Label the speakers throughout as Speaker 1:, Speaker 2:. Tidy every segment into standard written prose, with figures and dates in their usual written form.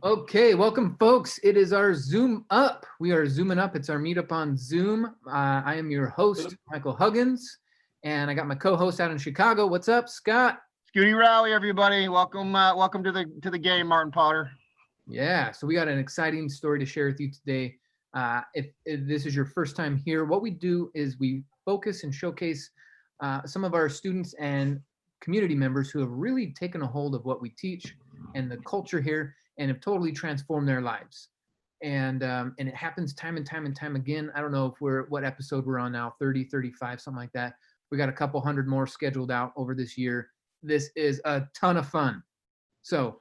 Speaker 1: Okay, welcome folks. It is our Zoom Up. We are zooming up. It's our meetup on Zoom. I am your host, Michael Huggins, and I got my co-host out in Chicago. What's up, Scott?
Speaker 2: Scooty Rally, everybody. Welcome to the game, Martin Potter.
Speaker 1: Yeah, so we got an exciting story to share with you today. If this is your first time here, what we do is we focus and showcase some of our students and community members who have really taken a hold of what we teach and the culture here and have totally transformed their lives. And it happens time and time again. I don't know if what episode we're on now, 30, 35, something like that. We got a couple hundred more scheduled out over this year. This is a ton of fun. So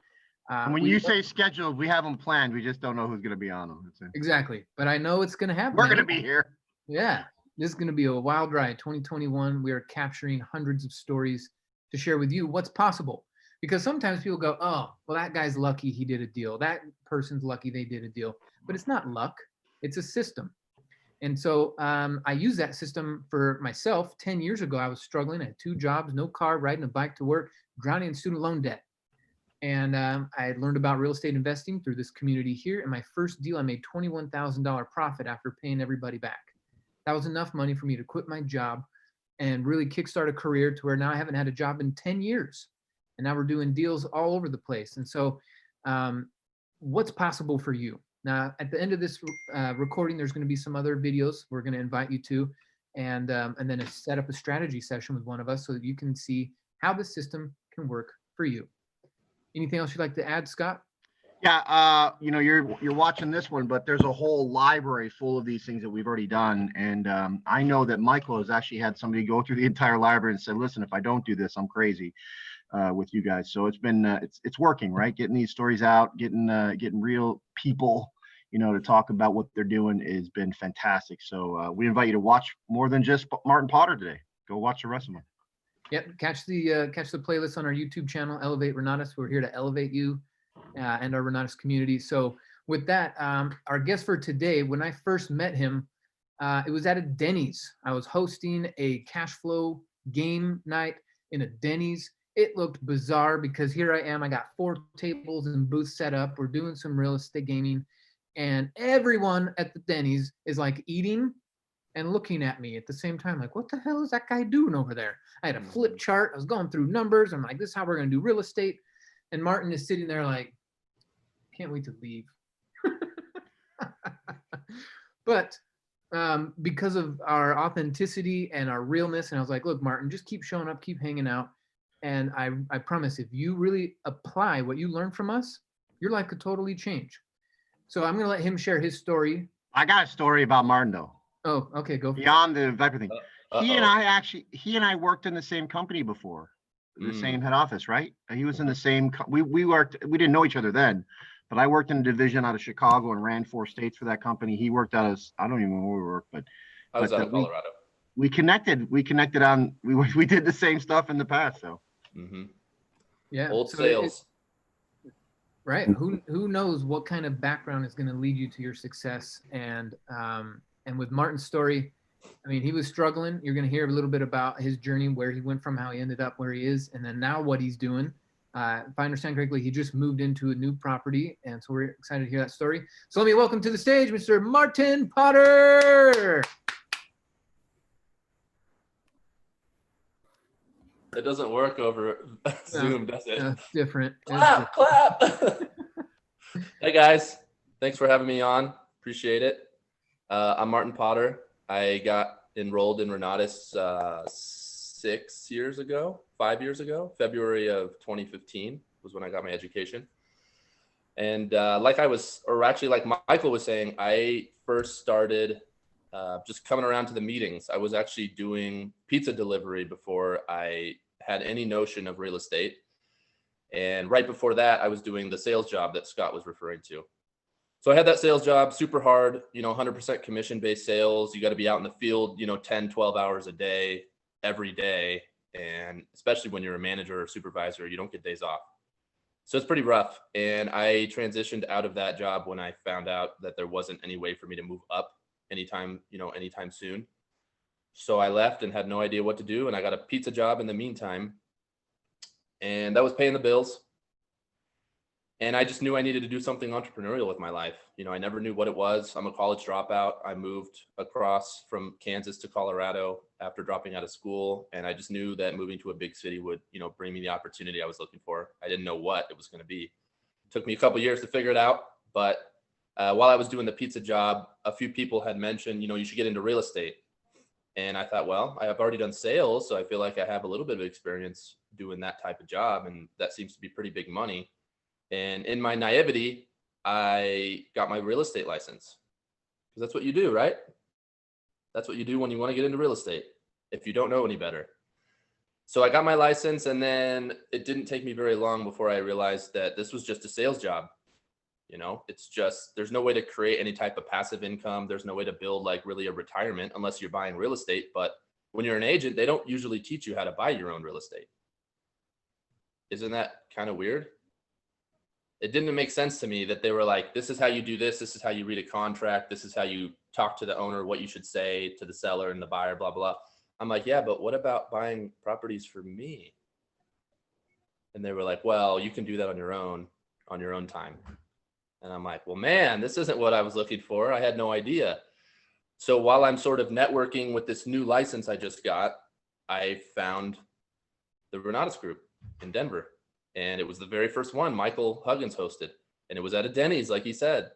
Speaker 2: when you say scheduled, we have them planned. We just don't know who's going to be on them.
Speaker 1: Exactly. But I know it's going to happen.
Speaker 2: We're going to be here.
Speaker 1: Yeah. This is going to be a wild ride. 2021, we are capturing hundreds of stories to share with you what's possible. Because sometimes people go, oh, well, that guy's lucky he did a deal. That person's lucky they did a deal. But it's not luck. It's a system. And so I use that system for myself. 10 years ago, I was struggling. I had 2 jobs, no car, riding a bike to work, drowning in student loan debt. And I had learned about real estate investing through this community here. And my first deal, I made $21,000 profit after paying everybody back. That was enough money for me to quit my job and really kickstart a career to where now I haven't had a job in 10 years. And now we're doing deals all over the place. And so what's possible for you? Now, at the end of this recording, there's going to be some other videos we're going to invite you to, and then set up a strategy session with one of us so that you can see how the system can work for you. Anything else you'd like to add, Scott?
Speaker 2: Yeah, you're watching this one, but there's a whole library full of these things that we've already done. And I know that Michael has actually had somebody go through the entire library and said, listen, if I don't do this, I'm crazy with you guys. So it's been, it's working, right? Getting these stories out, getting real people, to talk about what they're doing has been fantastic. So we invite you to watch more than just Martin Potter today. Go watch the rest of them.
Speaker 1: Yep, catch the playlist on our YouTube channel, Elevate Renatus. We're here to elevate you and our Renatus community. So with that, our guest for today, when I first met him, it was at a Denny's. I was hosting a cash flow game night in a Denny's. It looked bizarre because here I am. I got 4 tables and booths set up. We're doing some real estate gaming. And everyone at the Denny's is like eating and looking at me at the same time, like, what the hell is that guy doing over there? I had a flip chart. I was going through numbers. I'm like, this is how we're going to do real estate. And Martin is sitting there like, can't wait to leave. But because of our authenticity and our realness, and I was like, look, Martin, just keep showing up, keep hanging out. And I promise, if you really apply what you learned from us, your life could totally change. So I'm going to let him share his story.
Speaker 2: I got a story about Martin, though.
Speaker 1: Oh, okay, go.
Speaker 2: Beyond the Viper thing. He and I worked in the same company before, the same head office, right? He was in the same, we didn't know each other then, but I worked in a division out of Chicago and ran 4 states for that company. He worked out of, I don't even know where we worked, but
Speaker 3: I was out of Colorado.
Speaker 2: We connected on, we did the same stuff in the past, so.
Speaker 1: Yeah.
Speaker 3: Old sales.
Speaker 1: Right. Who knows what kind of background is going to lead you to your success. And with Martin's story, I mean, he was struggling. You're going to hear a little bit about his journey, where he went from, how he ended up where he is, and then now what he's doing. If I understand correctly, he just moved into a new property, and so we're excited to hear that story. So let me welcome to the stage, Mr. Martin Potter.
Speaker 3: It doesn't work over Zoom, does it?
Speaker 1: It's different.
Speaker 3: Clap. Hey guys, thanks for having me on. Appreciate it. I'm Martin Potter. I got enrolled in Renatus 5 years ago. February of 2015 was when I got my education. And like Michael was saying, I first started just coming around to the meetings. I was actually doing pizza delivery before I had any notion of real estate. And right before that, I was doing the sales job that Scott was referring to. So I had that sales job, super hard, 100% commission-based sales. You got to be out in the field, 10, 12 hours a day, every day. And especially when you're a manager or supervisor, you don't get days off. So it's pretty rough. And I transitioned out of that job when I found out that there wasn't any way for me to move up anytime soon. So I left and had no idea what to do. And I got a pizza job in the meantime. And that was paying the bills. And I just knew I needed to do something entrepreneurial with my life. You know, I never knew what it was. I'm a college dropout. I moved across from Kansas to Colorado after dropping out of school. And I just knew that moving to a big city would, you know, bring me the opportunity I was looking for. I didn't know what it was going to be. It took me a couple years to figure it out. But while I was doing the pizza job, a few people had mentioned, you know, you should get into real estate. And I thought, well, I have already done sales, so I feel like I have a little bit of experience doing that type of job. And that seems to be pretty big money. And in my naivety, I got my real estate license, because that's what you do, right? That's what you do when you want to get into real estate, if you don't know any better. So I got my license, and then it didn't take me very long before I realized that this was just a sales job. You know, it's just, there's no way to create any type of passive income. There's no way to build like really a retirement unless you're buying real estate. But when you're an agent, they don't usually teach you how to buy your own real estate. Isn't that kind of weird? It didn't make sense to me that they were like, this is how you do this. This is how you read a contract. This is how you talk to the owner, what you should say to the seller and the buyer, blah, blah. I'm like, yeah, but what about buying properties for me? And they were like, well, you can do that on your own time. And I'm like, well, man, this isn't what I was looking for. I had no idea. So while I'm sort of networking with this new license I just got, I found the Renatus group in Denver. And it was the very first one Michael Huggins hosted. And it was at a Denny's, like he said.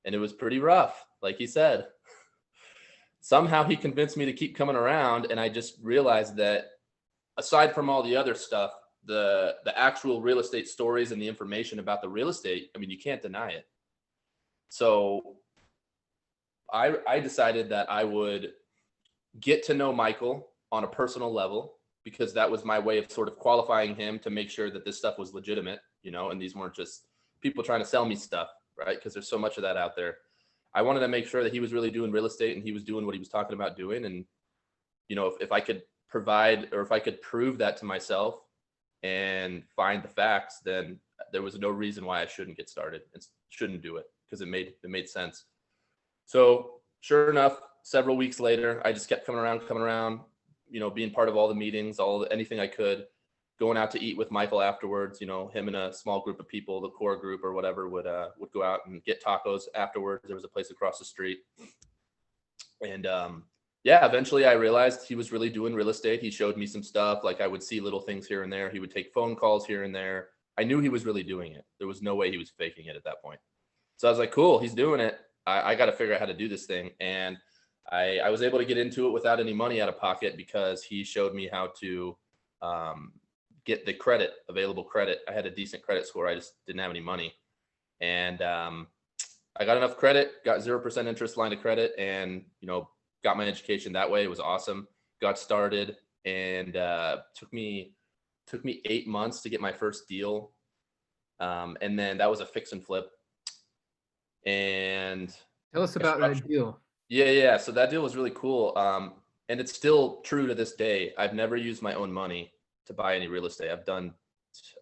Speaker 3: And it was pretty rough, like he said. Somehow he convinced me to keep coming around. And I just realized that aside from all the other stuff, the actual real estate stories and the information about the real estate, I mean, you can't deny it. So I decided that I would get to know Michael on a personal level, because that was my way of sort of qualifying him to make sure that this stuff was legitimate, you know, and these weren't just people trying to sell me stuff, right? Because there's so much of that out there. I wanted to make sure that he was really doing real estate and he was doing what he was talking about doing. And, you know, if I could provide, or if I could prove that to myself and find the facts, then there was no reason why I shouldn't get started and shouldn't do it, because it made sense. So sure enough, several weeks later, I just kept coming around, you know, being part of all the meetings, anything I could, going out to eat with Michael afterwards. You know, him and a small group of people, the core group or whatever, would go out and get tacos afterwards. There was a place across the street. And yeah, eventually I realized he was really doing real estate. He showed me some stuff. Like I would see little things here and there. He would take phone calls here and there. I knew he was really doing it. There was no way he was faking it at that point. So I was like, cool, he's doing it. I got to figure out how to do this thing. And I was able to get into it without any money out of pocket, because he showed me how to get the available credit. I had a decent credit score. I just didn't have any money. And I got enough credit, got 0% interest line of credit, and, you know, got my education that way. It was awesome. Got started, and took me 8 months to get my first deal. And then that was a fix and flip. And
Speaker 1: tell us about that deal.
Speaker 3: Yeah. So that deal was really cool. And it's still true to this day. I've never used my own money to buy any real estate. I've done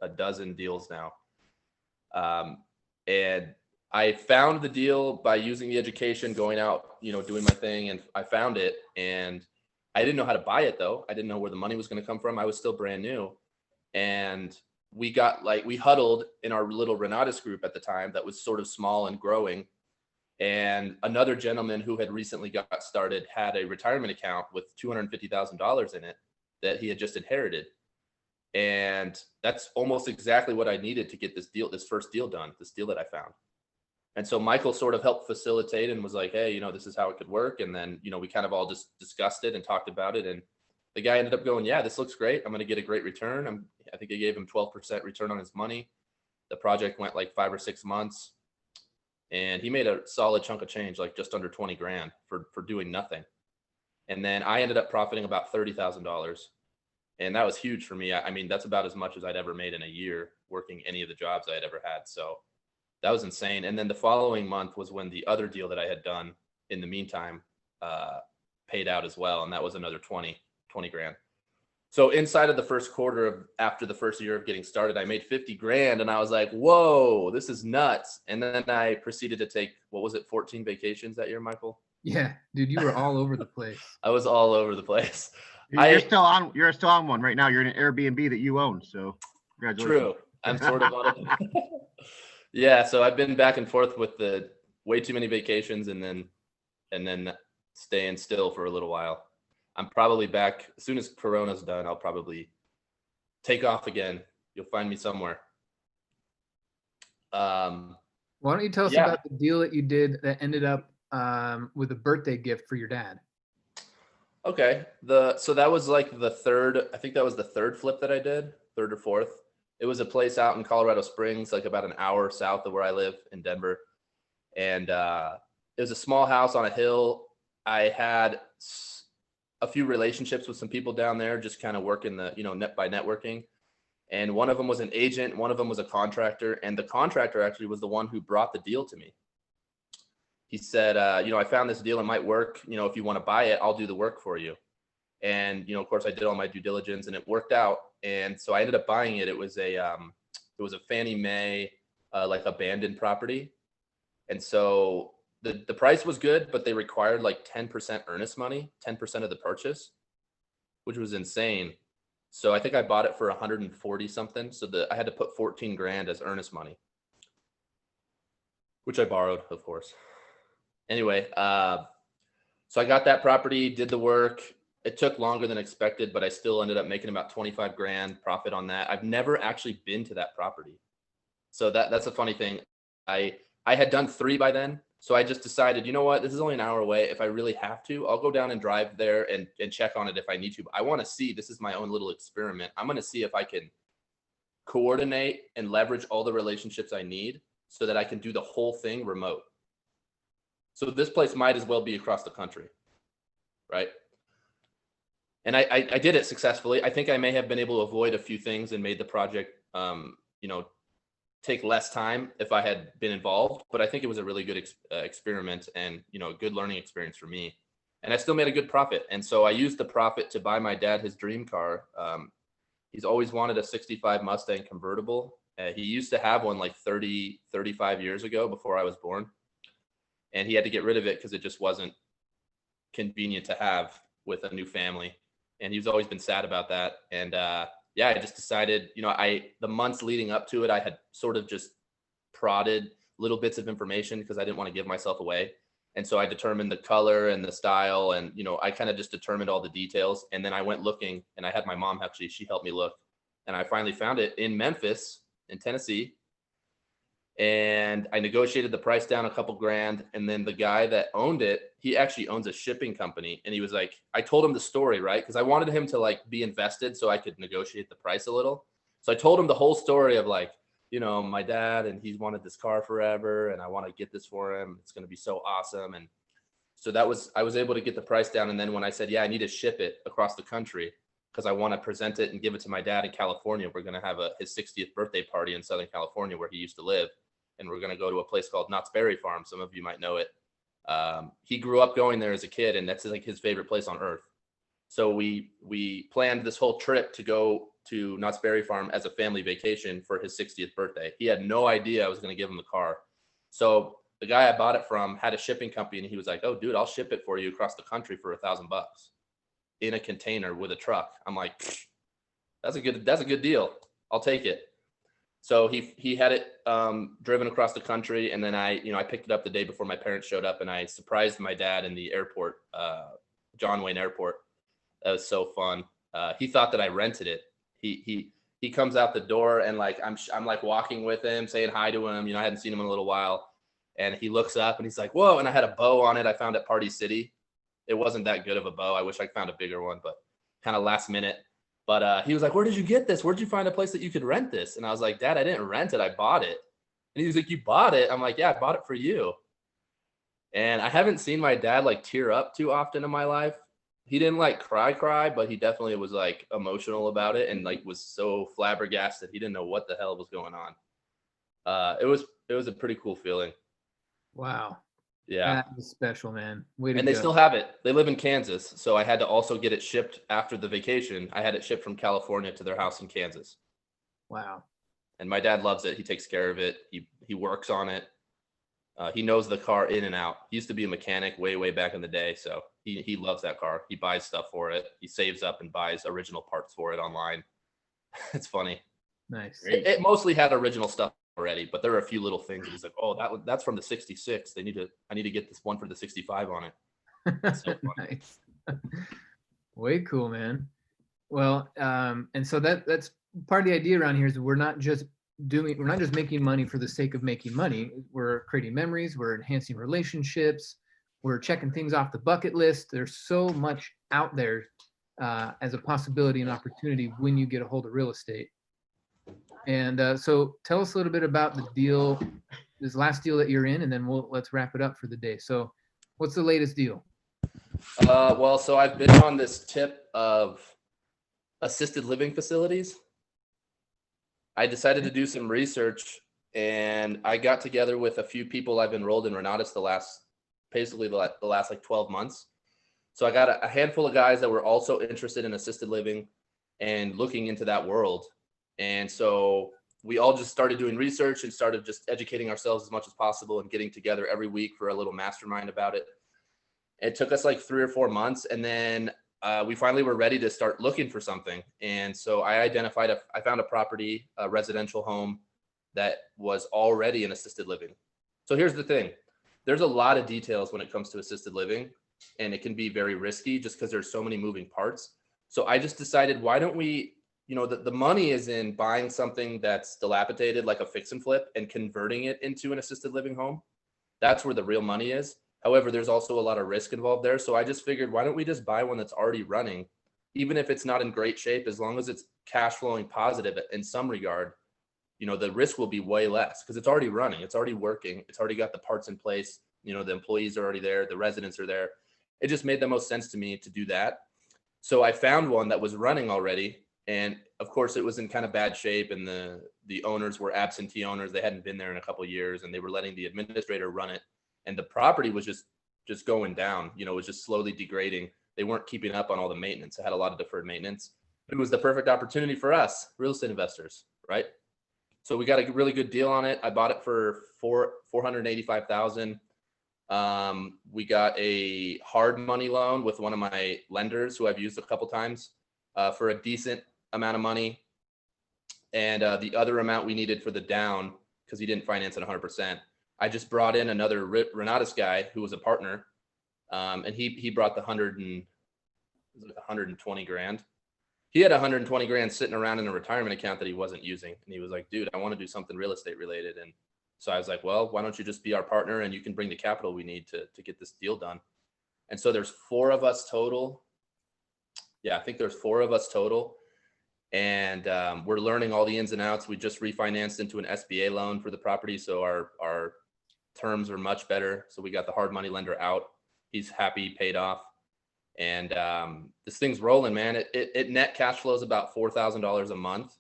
Speaker 3: a dozen deals now. And I found the deal by using the education, going out, you know, doing my thing, and I found it. And I didn't know how to buy it though. I didn't know where the money was going to come from. I was still brand new. And we huddled in our little Renatus group at the time that was sort of small and growing. And another gentleman who had recently got started had a retirement account with $250,000 in it that he had just inherited. And that's almost exactly what I needed to get this first deal done, this deal that I found. And so Michael sort of helped facilitate and was like, hey, you know, this is how it could work. And then, you know, we kind of all just discussed it and talked about it. And the guy ended up going, yeah, this looks great. I'm going to get a great return. I think I gave him 12% return on his money. The project went like 5 or 6 months. And he made a solid chunk of change, like just under 20 grand for doing nothing. And then I ended up profiting about $30,000. And that was huge for me. I mean, that's about as much as I'd ever made in a year working any of the jobs I had ever had. So that was insane. And then the following month was when the other deal that I had done in the meantime paid out as well. And that was another 20 grand. So inside of the first quarter after the first year of getting started, I made 50 grand, and I was like, whoa, this is nuts. And then I proceeded to take, 14 vacations that year, Michael?
Speaker 1: Yeah, dude, you were all over the place.
Speaker 3: I was all over the place.
Speaker 2: You're still on one right now. You're in an Airbnb that you own. So congratulations.
Speaker 3: True. I'm sort of on it. Yeah, so I've been back and forth with the way too many vacations and then staying still for a little while. I'm probably back as soon as Corona's done. I'll probably take off again. You'll find me somewhere.
Speaker 1: Why don't you tell us
Speaker 3: Yeah.
Speaker 1: about the deal that you did that ended up with a birthday gift for your dad?
Speaker 3: Okay. So that was like the third, I think that was the third flip that I did, third or fourth. It was a place out in Colorado Springs, like about an hour south of where I live in Denver. And it was a small house on a hill. I had a few relationships with some people down there, just kind of working the, net by networking. And one of them was an agent, one of them was a contractor, and the contractor actually was the one who brought the deal to me. He said, I found this deal, it might work. If you want to buy it, I'll do the work for you. And, of course I did all my due diligence and it worked out. And so I ended up buying it. It was a Fannie Mae, like abandoned property. And so the price was good, but they required like 10% earnest money, 10% of the purchase, which was insane. So I think I bought it for 140 something. So I had to put 14 grand as earnest money, which I borrowed, of course. Anyway, so I got that property, did the work. It took longer than expected, but I still ended up making about 25 grand profit on that. I've never actually been to that property. So that's a funny thing. I had done 3 by then. So I just decided, you know what, this is only an hour away. If I really have to, I'll go down and drive there and check on it if I need to. But I want to see, this is my own little experiment. I'm going to see if I can coordinate and leverage all the relationships I need so that I can do the whole thing remote. So this place might as well be across the country, right? And I did it successfully. I think I may have been able to avoid a few things and made the project, take less time if I had been involved. But I think it was a really good experiment and, a good learning experience for me. And I still made a good profit. And so I used the profit to buy my dad his dream car. He's always wanted a 65 Mustang convertible. He used to have one like 35 years ago before I was born. And he had to get rid of it because it just wasn't convenient to have with a new family. And he's always been sad about that. And I just decided, the months leading up to it, I had sort of just prodded little bits of information because I didn't want to give myself away. And so I determined the color and the style and, I kind of just determined all the details. And then I went looking and I had my mom, actually, she helped me look. And I finally found it in Memphis, in Tennessee. And I negotiated the price down a couple grand. And then the guy that owned it, he actually owns a shipping company. And he was like, I told him the story, right? Because I wanted him to like be invested so I could negotiate the price a little. So I told him the whole story of like, my dad, and he's wanted this car forever. And I want to get this for him. It's going to be so awesome. And so I was able to get the price down. And then when I said, yeah, I need to ship it across the country because I want to present it and give it to my dad in California. We're going to have his 60th birthday party in Southern California where he used to live. And we're going to go to a place called Knott's Berry Farm. Some of you might know it. He grew up going there as a kid, and that's like his favorite place on earth. So we planned this whole trip to go to Knott's Berry Farm as a family vacation for his 60th birthday. He had no idea I was going to give him the car. So the guy I bought it from had a shipping company, and he was like, "Oh, dude, I'll ship it for you across the country for $1,000 in a container with a truck." I'm like, that's a good deal. I'll take it. So he had it driven across the country, and then I picked it up the day before my parents showed up, and I surprised my dad in the airport, John Wayne Airport. That was so fun. He thought that I rented it. He comes out the door, and like I'm like walking with him, saying hi to him. I hadn't seen him in a little while, and he looks up and he's like, "Whoa!" And I had a bow on it. I found at Party City. It wasn't that good of a bow. I wish I found a bigger one, but kind of last minute. But he was like, "Where did you get this? Where'd you find a place that you could rent this?" And I was like, "Dad, I didn't rent it. I bought it." And he was like, "You bought it?" I'm like, "Yeah, I bought it for you." And I haven't seen my dad like tear up too often in my life. He didn't like cry, but he definitely was like emotional about it and like was so flabbergasted. He didn't know what the hell was going on. It was a pretty cool feeling.
Speaker 1: Wow.
Speaker 3: Yeah.
Speaker 1: That was special, man. Way to
Speaker 3: And
Speaker 1: go.
Speaker 3: they still have it. They live in Kansas. So I had to also get it shipped after the vacation. I had it shipped from California to their house in Kansas.
Speaker 1: Wow.
Speaker 3: And my dad loves it. He takes care of it. He works on it. He knows the car in and out. He used to be a mechanic way back in the day. So he loves that car. He buys stuff for it. He saves up and buys original parts for it online. It's funny.
Speaker 1: Nice.
Speaker 3: It mostly had original stuff already, but there are a few little things that he's like, oh, that's from the 66. I need to get this one for the 65 on it. So
Speaker 1: Nice. Way cool, man. Well, and so that's part of the idea around here is we're not just making money for the sake of making money. We're creating memories, we're enhancing relationships, we're checking things off the bucket list. There's so much out there as a possibility and opportunity when you get a hold of real estate. And so tell us a little bit about the deal, this last deal that you're in, and then let's wrap it up for the day. So what's the latest deal?
Speaker 3: Well, so I've been on this tip of assisted living facilities. I decided to do some research, and I got together with a few people I've enrolled in Renatus the last like 12 months. So I got a handful of guys that were also interested in assisted living and looking into that world. And so we all just started doing research and started just educating ourselves as much as possible and getting together every week for a little mastermind about it. It took us like 3 or 4 months, and then we finally were ready to start looking for something. And so I found a property, a residential home that was already in assisted living. So here's the thing. There's a lot of details when it comes to assisted living, and it can be very risky just because there's so many moving parts. So I just decided, why don't we, the money is in buying something that's dilapidated, like a fix and flip, and converting it into an assisted living home. That's where the real money is. However, there's also a lot of risk involved there. So I just figured, why don't we just buy one that's already running, even if it's not in great shape, as long as it's cash flowing positive in some regard, the risk will be way less because it's already running. It's already working. It's already got the parts in place. The employees are already there. The residents are there. It just made the most sense to me to do that. So I found one that was running already. And of course, it was in kind of bad shape. And the owners were absentee owners. They hadn't been there in a couple of years, and they were letting the administrator run it. And the property was just going down, it was just slowly degrading. They weren't keeping up on all the maintenance. It had a lot of deferred maintenance. It was the perfect opportunity for us, real estate investors, right? So we got a really good deal on it. I bought it for $485,000. We got a hard money loan with one of my lenders who I've used a couple times for a decent amount of money. And the other amount we needed for the down, because he didn't finance it 100%. I just brought in another Renatus guy who was a partner, and he brought the 120 grand. He had 120 grand sitting around in a retirement account that he wasn't using, and he was like, "Dude, I want to do something real estate related." And so I was like, "Well, why don't you just be our partner, and you can bring the capital we need to get this deal done." And so there's 4 of us total. Yeah, I think there's 4 of us total, and we're learning all the ins and outs. We just refinanced into an SBA loan for the property, so our terms are much better. So we got the hard money lender out. He's happy, paid off. And this thing's rolling, man. It net cash flows about $4,000 a month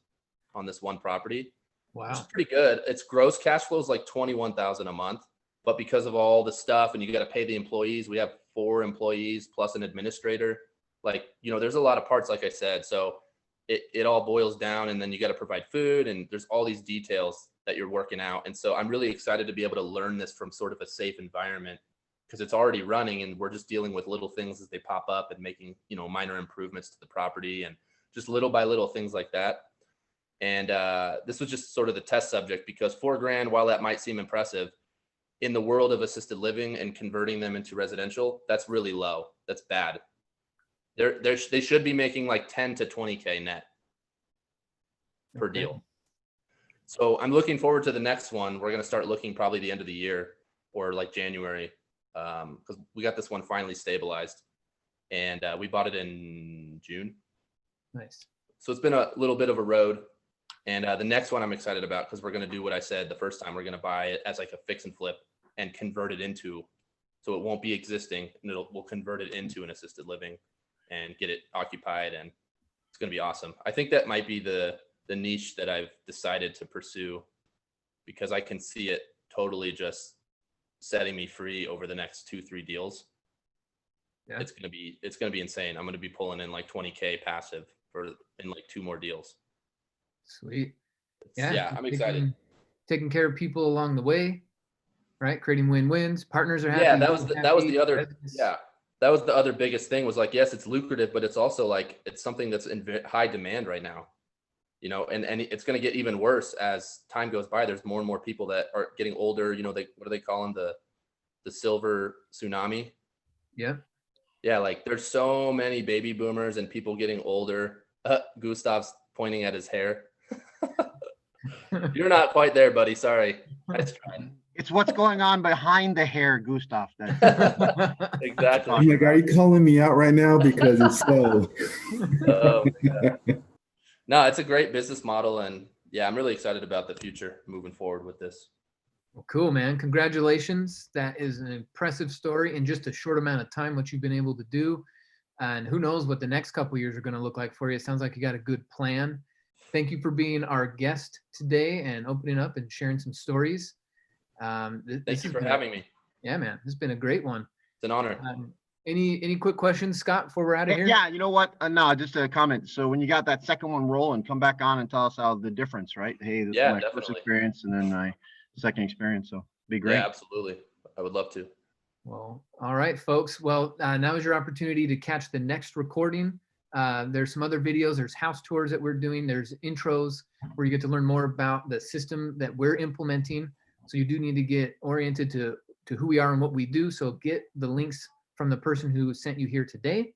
Speaker 3: on this one property.
Speaker 1: Wow.
Speaker 3: Which is pretty good. Its gross cash flow is like $21,000 a month. But because of all the stuff and you got to pay the employees, we have 4 employees plus an administrator. There's a lot of parts, like I said. So it all boils down, and then you got to provide food, and there's all these details that you're working out. And so I'm really excited to be able to learn this from sort of a safe environment, because it's already running and we're just dealing with little things as they pop up and making, minor improvements to the property and just little by little things like that. And this was just sort of the test subject, because $4 grand, while that might seem impressive, in the world of assisted living and converting them into residential, that's really low. That's bad. They should be making like 10 to 20K net per deal. So I'm looking forward to the next one. We're going to start looking probably the end of the year or like January, because we got this one finally stabilized, and we bought it in June.
Speaker 1: Nice.
Speaker 3: So it's been a little bit of a road. And the next one I'm excited about, because we're going to do what I said the first time. We're going to buy it as like a fix and flip and convert it into, so it won't be existing, and we'll convert it into an assisted living and get it occupied, and it's going to be awesome. I think that might be the niche that I've decided to pursue, because I can see it totally just setting me free over the next 2-3 deals. Yeah. It's going to be insane. I'm going to be pulling in like 20K passive in like 2 more deals.
Speaker 1: Sweet.
Speaker 3: Yeah, I'm excited.
Speaker 1: Taking care of people along the way, right? Creating win-wins. Partners are happy.
Speaker 3: Yeah, that was the other. Yeah, that was the other biggest thing, was like, yes, it's lucrative, but it's also like, it's something that's in high demand right now. you know, and it's going to get even worse as time goes by. There's more and more people that are getting older. You know, what do they call them? The silver tsunami.
Speaker 1: Yeah.
Speaker 3: Yeah. Like there's so many baby boomers and people getting older. Gustav's pointing at his hair. You're not quite there, buddy. Sorry. Nice try.
Speaker 2: It's what's going on behind the hair, Gustav.
Speaker 3: Exactly.
Speaker 4: I'm like, are you calling me out right now? Because it's so.
Speaker 3: Oh, yeah. No, it's a great business model. And yeah, I'm really excited about the future moving forward with this.
Speaker 1: Well, cool, man. Congratulations. That is an impressive story in just a short amount of time, what you've been able to do. And who knows what the next couple of years are going to look like for you. It sounds like you got a good plan. Thank you for being our guest today and opening up and sharing some stories.
Speaker 3: Thank you for having me.
Speaker 1: Yeah, man. This has been a great one.
Speaker 3: It's an honor.
Speaker 1: Any quick questions, Scott, before we're out of here?
Speaker 2: Yeah, you know what? No, just a comment. So when you got that second one rolling, come back on and tell us how the difference, right? Hey, this is my first experience and then my second experience. So be great.
Speaker 3: Yeah, absolutely. I would love to.
Speaker 1: Well, all right, folks. Well, now is your opportunity to catch the next recording. There's some other videos. There's house tours that we're doing. There's intros where you get to learn more about the system that we're implementing. So you do need to get oriented to who we are and what we do. So get the links from the person who sent you here today.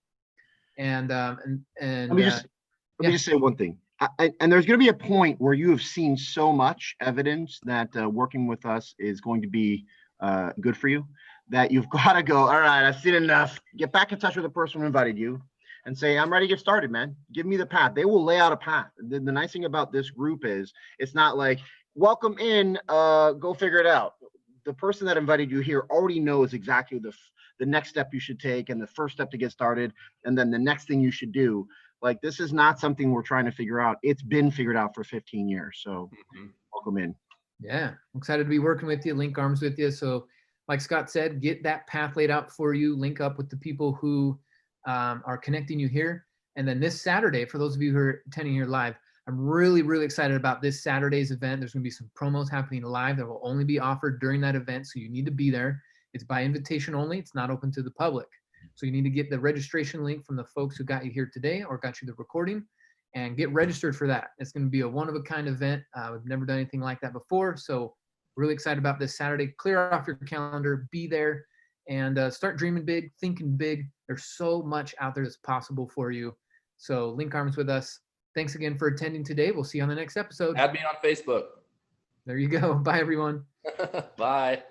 Speaker 1: And let me
Speaker 2: just say one thing. And there's going to be a point where you have seen so much evidence that working with us is going to be good for you, that you've got to go, all right, I've seen enough. Get back in touch with the person who invited you and say, I'm ready to get started, man. Give me the path. They will lay out a path. The nice thing about this group is it's not like, welcome in, go figure it out. The person that invited you here already knows exactly the next step you should take and the first step to get started, and then the next thing you should do. Like, this is not something we're trying to figure out. It's been figured out for 15 years. So welcome in.
Speaker 1: Yeah, I'm excited to be working with you, link arms with you. So like Scott said, get that path laid out for you, link up with the people who are connecting you here. And then this Saturday, for those of you who are attending here live, I'm really, really excited about this Saturday's event. There's going to be some promos happening live that will only be offered during that event. So you need to be there. It's by invitation only. It's not open to the public. So you need to get the registration link from the folks who got you here today or got you the recording and get registered for that. It's going to be a one-of-a-kind event. We've never done anything like that before. So really excited about this Saturday. Clear off your calendar, be there, and start dreaming big, thinking big. There's so much out there that's possible for you. So link arms with us. Thanks again for attending today. We'll see you on the next episode.
Speaker 3: Add me on Facebook.
Speaker 1: There you go. Bye, everyone.
Speaker 3: Bye.